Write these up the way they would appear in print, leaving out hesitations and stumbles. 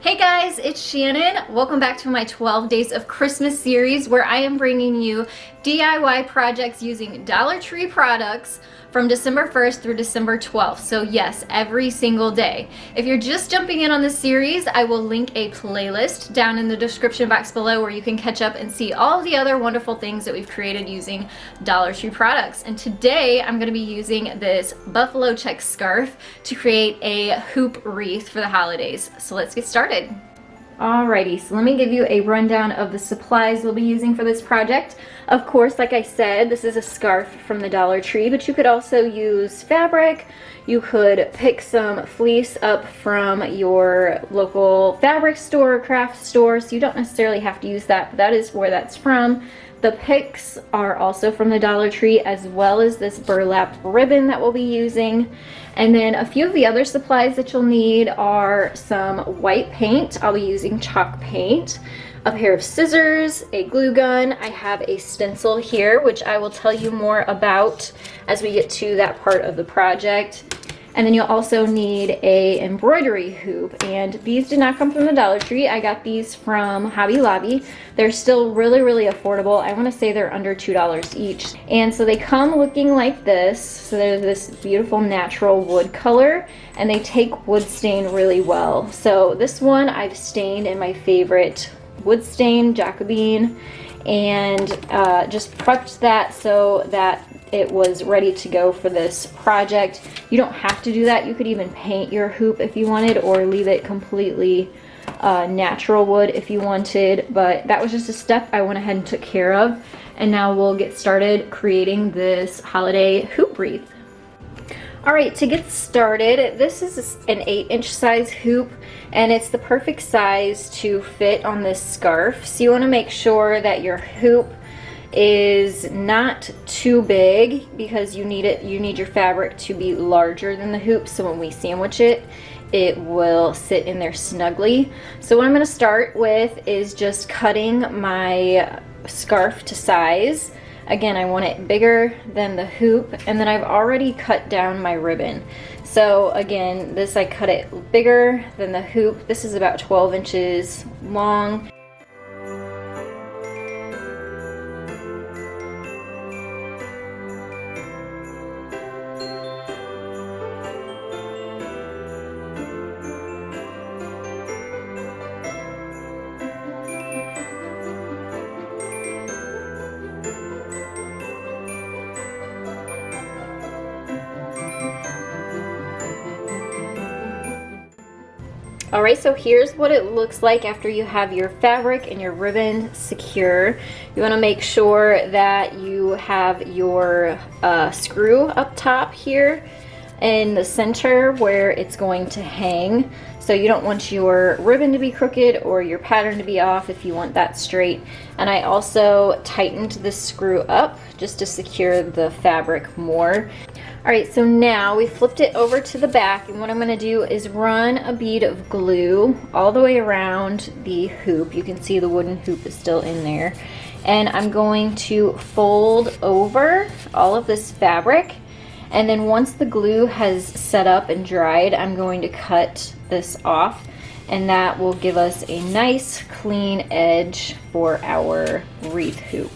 Hey guys, it's Shannon. Welcome back to my 12 Days of Christmas series where I am bringing you DIY projects using Dollar Tree products from December 1st through December 12th. So yes, every single day. If you're just jumping in on this series, I will link a playlist down in the description box below where you can catch up and see all the other wonderful things that we've created using Dollar Tree products. And today I'm going to be using this buffalo check scarf to create a hoop wreath for the holidays. So let's get started. Alrighty, so let me give you a rundown of the supplies we'll be using for this project. Of course, like I said, this is a scarf from the Dollar Tree, but you could also use fabric. You could pick some fleece up from your local fabric store or craft store, so you don't necessarily have to use that, but that is where that's from. The picks are also from the Dollar Tree, as well as this burlap ribbon that we'll be using. And then a few of the other supplies that you'll need are some white paint. I'll be using chalk paint, a pair of scissors, a glue gun. I have a stencil here, which I will tell you more about as we get to that part of the project. And then you'll also need a embroidery hoop, and these did not come from the Dollar Tree. I got these from Hobby Lobby. They're still really, really affordable. I want to say they're under $2 each. And so they come looking like this. So there's this beautiful natural wood color, and they take wood stain really well. So this one I've stained in my favorite wood stain, Jacobine, and just prepped that so that it was ready to go for this project. You don't have to do that. You could even paint your hoop if you wanted, or leave it completely natural wood if you wanted, but that was just a step I went ahead and took care of. And now we'll get started creating this holiday hoop wreath. Alright, to get started, this is an 8-inch size hoop, and it's the perfect size to fit on this scarf. So you want to make sure that your hoop is not too big, because you need your fabric to be larger than the hoop, so when we sandwich it, it will sit in there snugly. So what I'm going to start with is just cutting my scarf to size. Again, I want it bigger than the hoop, and then I've already cut down my ribbon. So again, this I cut it bigger than the hoop. This is about 12 inches long. Alright, so here's what it looks like after you have your fabric and your ribbon secure. You want to make sure that you have your screw up top here in the center where it's going to hang. So you don't want your ribbon to be crooked or your pattern to be off if you want that straight. And I also tightened the screw up just to secure the fabric more. Alright, so now we flipped it over to the back, and what I'm going to do is run a bead of glue all the way around the hoop. You can see the wooden hoop is still in there. And I'm going to fold over all of this fabric, and then once the glue has set up and dried, I'm going to cut this off, and that will give us a nice clean edge for our wreath hoop.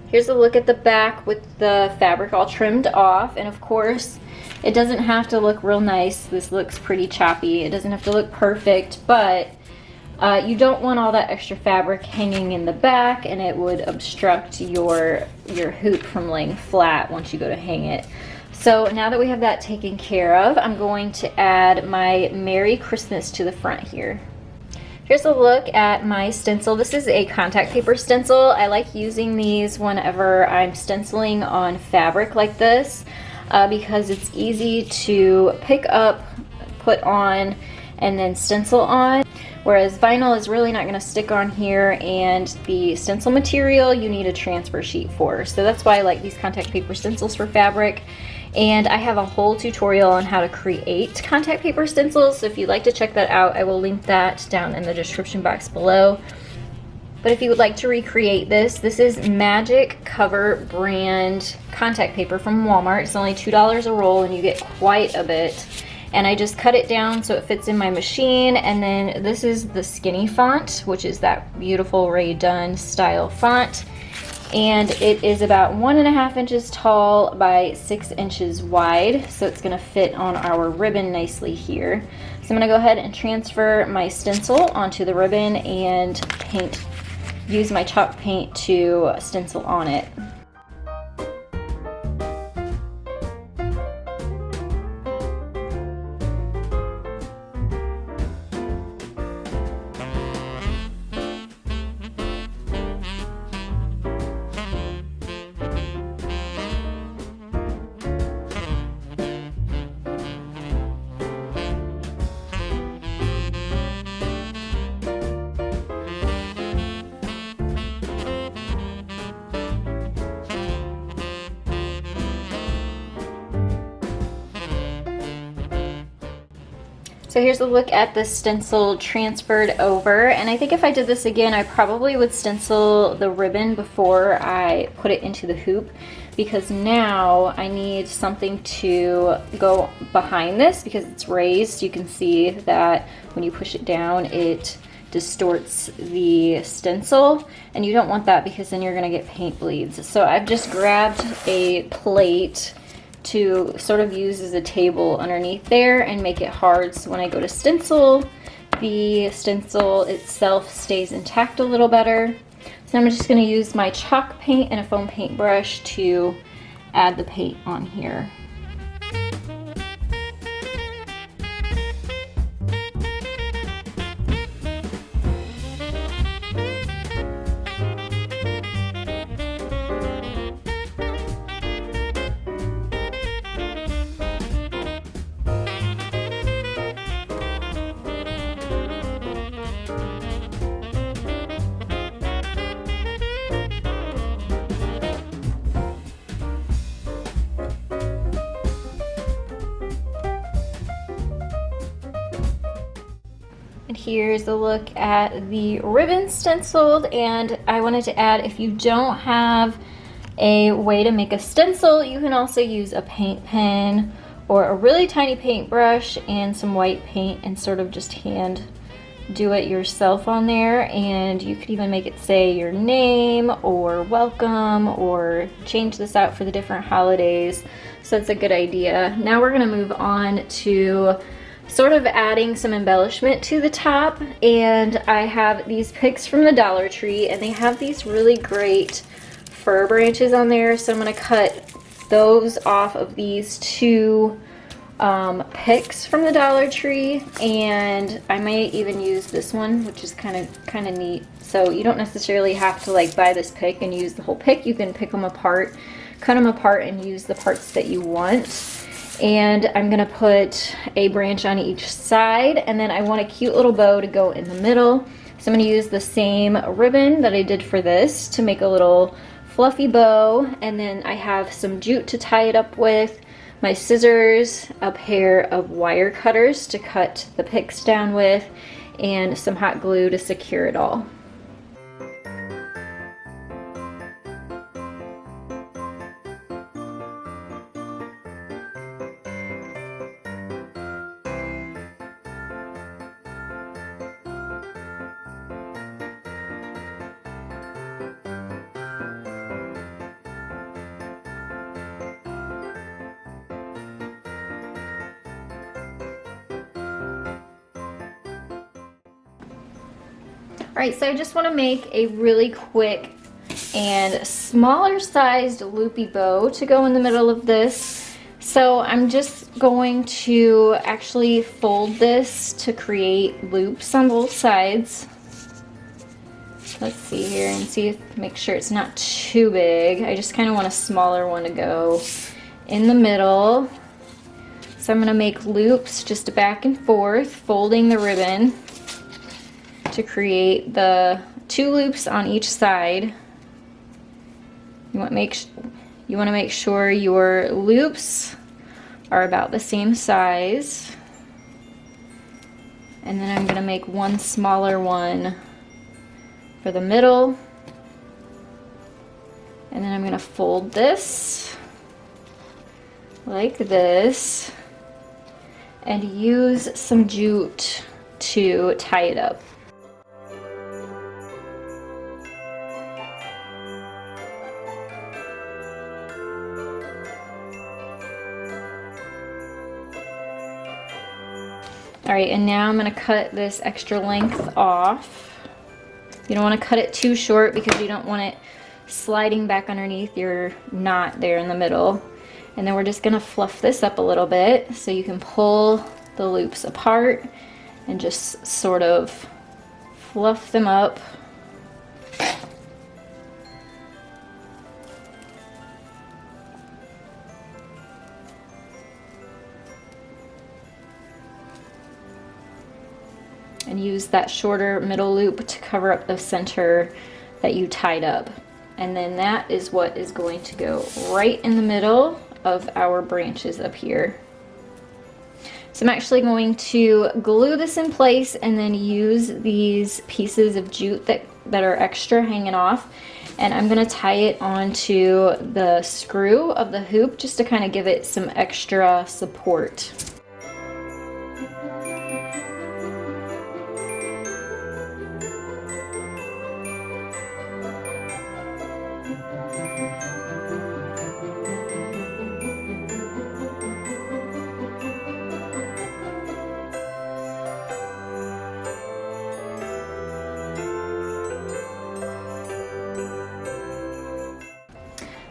Here's a look at the back with the fabric all trimmed off, and of course it doesn't have to look real nice. This looks pretty choppy. It doesn't have to look perfect, but you don't want all that extra fabric hanging in the back, and it would obstruct your hoop from laying flat once you go to hang it. So now that we have that taken care of, I'm going to add my Merry Christmas to the front here. Here's a look at my stencil. This is a contact paper stencil. I like using these whenever I'm stenciling on fabric like this because it's easy to pick up, put on, and then stencil on. Whereas vinyl is really not going to stick on here, and the stencil material you need a transfer sheet for. So that's why I like these contact paper stencils for fabric. And I have a whole tutorial on how to create contact paper stencils, so if you'd like to check that out, I will link that down in the description box below. But if you would like to recreate this, this is Magic Cover brand contact paper from Walmart. It's only $2 a roll and you get quite a bit. And I just cut it down so it fits in my machine. And then this is the skinny font, which is that beautiful Rae Dunn style font. And it is about 1.5 inches tall by 6 inches wide. So it's gonna fit on our ribbon nicely here. So I'm gonna go ahead and transfer my stencil onto the ribbon and use my chalk paint to stencil on it. So here's a look at the stencil transferred over, and I think if I did this again, I probably would stencil the ribbon before I put it into the hoop, because now I need something to go behind this because it's raised. You can see that when you push it down, it distorts the stencil, and you don't want that because then you're gonna get paint bleeds. So I've just grabbed a plate to sort of use as a table underneath there and make it hard, so when I go to stencil, the stencil itself stays intact a little better. So I'm just going to use my chalk paint and a foam paintbrush to add the paint on here. And here's a look at the ribbon stenciled, and I wanted to add, if you don't have a way to make a stencil, you can also use a paint pen or a really tiny paintbrush and some white paint and sort of just hand do it yourself on there. And you could even make it say your name or welcome, or change this out for the different holidays. So it's a good idea. Now we're gonna move on to sort of adding some embellishment to the top, and I have these picks from the Dollar Tree, and they have these really great fir branches on there, so I'm going to cut those off of these two picks from the Dollar Tree, and I might even use this one, which is kind of neat. So you don't necessarily have to like buy this pick and use the whole pick. You can pick them apart, cut them apart, and use the parts that you want. And I'm gonna put a branch on each side, and then I want a cute little bow to go in the middle. So I'm gonna use the same ribbon that I did for this to make a little fluffy bow, and then I have some jute to tie it up with, my scissors, a pair of wire cutters to cut the picks down with, and some hot glue to secure it all. Alright, so I just want to make a really quick and smaller sized loopy bow to go in the middle of this. So I'm just going to actually fold this to create loops on both sides. Let's see here and see if, make sure it's not too big. I just kind of want a smaller one to go in the middle. So I'm going to make loops just back and forth, folding the ribbon to create the 2 loops on each side. You want to make sure your loops are about the same size. And then I'm going to make one smaller one for the middle. And then I'm going to fold this like this and use some jute to tie it up. Alright, and now I'm going to cut this extra length off. You don't want to cut it too short because you don't want it sliding back underneath your knot there in the middle. And then we're just going to fluff this up a little bit so you can pull the loops apart and just sort of fluff them up. And use that shorter middle loop to cover up the center that you tied up. And then that is what is going to go right in the middle of our branches up here. So I'm actually going to glue this in place and then use these pieces of jute that are extra hanging off, and I'm going to tie it onto the screw of the hoop just to kind of give it some extra support.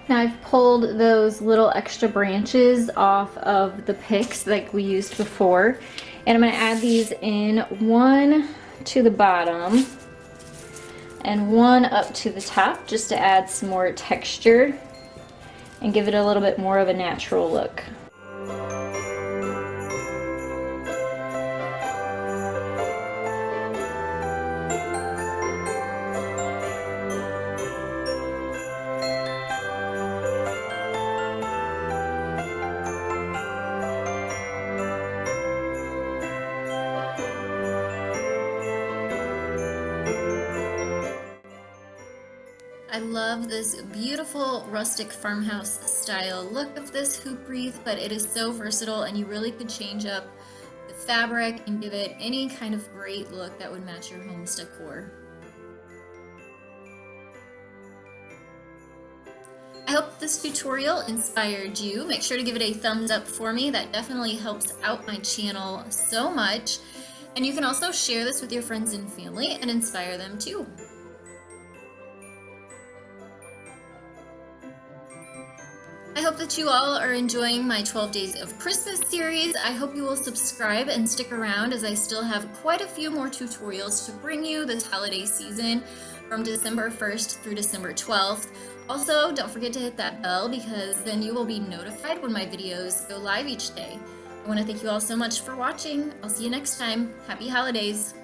Now I've pulled those little extra branches off of the picks like we used before, and I'm going to add these in, one to the bottom and one up to the top just to add some more texture and give it a little bit more of a natural look. I love this beautiful rustic farmhouse style look of this hoop wreath, but it is so versatile and you really could change up the fabric and give it any kind of great look that would match your home's decor. I hope this tutorial inspired you. Make sure to give it a thumbs up for me. That definitely helps out my channel so much. And you can also share this with your friends and family and inspire them too. I hope that you all are enjoying my 12 Days of Christmas series. I hope you will subscribe and stick around as I still have quite a few more tutorials to bring you this holiday season from December 1st through December 12th. Also, don't forget to hit that bell because then you will be notified when my videos go live each day. I want to thank you all so much for watching. I'll see you next time. Happy holidays!